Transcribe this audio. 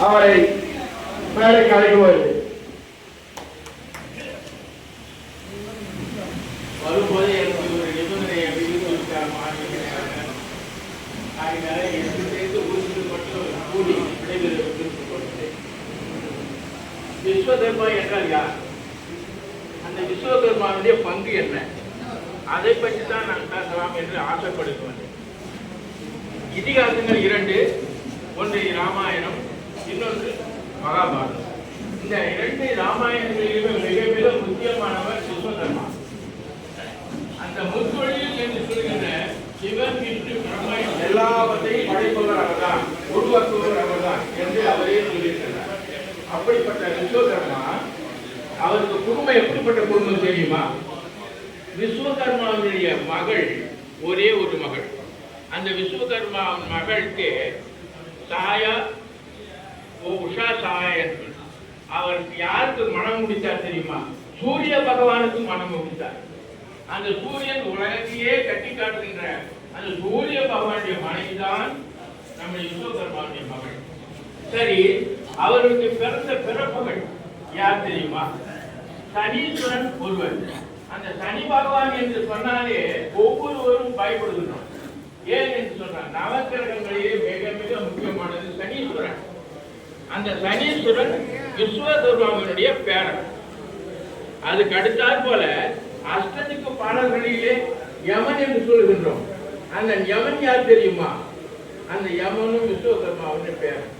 அவரை மேடைக்கு அழைக்குவது. வரும்போது எனக்கு ஒரு நிபந்தனையை கூடி விஸ்வகர்மா என்றால் யார், அந்த விஸ்வகர்மாவுடைய பங்கு என்ன, அதை பற்றி தான் நான் பேசலாம் என்று ஆசைப்படுகிறேன். இதிகாசங்கள் இரண்டு, ஒன்று ராமாயணம், இன்னொன்று மகாபாரதம். இந்த இரண்டு ராமாயணங்களிலுமே மிக மிக முக்கியமானவர் விஸ்வகர்மா. அந்த முத்தொழில் என்று சொல்கின்ற சிவன் விஷ்ணு பிரம்மன் எல்லாவற்றையும் படைப்பவர் அவர்தான், உருவாக்குவர் அவர்தான் என்று அவரே சொல்லியிருக்கிறார். அப்படிப்பட்ட விஸ்வகர்மா, அவருக்கு குடும்பம் எப்படிப்பட்ட குடும்பம் தெரியுமா? விஸ்வகர்மாவுடைய மகள் ஒரே ஒரு மகள். அந்த விஸ்வகர்மா மகளுக்கு சாயா உஷா சாயா என்று அவருக்கு யாருக்கு மனம் முடித்தார் தெரியுமா? சூரிய பகவானுக்கு மனம் முடித்தார். அந்த சூரியன் உலகத்தையே கட்டி காட்டுகின்ற அந்த சூரிய பகவானுடைய மனைவிதான் நம்ம விஸ்வகர்மாவுடைய மகள். சரி, அவருக்கு பிறந்த பிறப்புகள் யார் தெரியுமா? சனீஸ்வரன் ஒருவர். அந்த சனி பகவான் என்று சொன்னாலே ஒவ்வொருவரும் பயப்படுகின்றோம். ஏன் என்று சொன்னார், நவக்கிரகங்களிலே மிக மிக முக்கியமானது சனீஸ்வரன். அந்த சனீஸ்வரன் விஸ்வகர்மாவினுடைய பேரன். அதுக்கு அடுத்தாற் போல அஷ்டதிக்கு பாடல்களிலே யமன் என்று சொல்கின்றோம். அந்த யமன் யார் தெரியுமா? அந்த யமனும் விஸ்வகர்மாவுடைய பேரன்.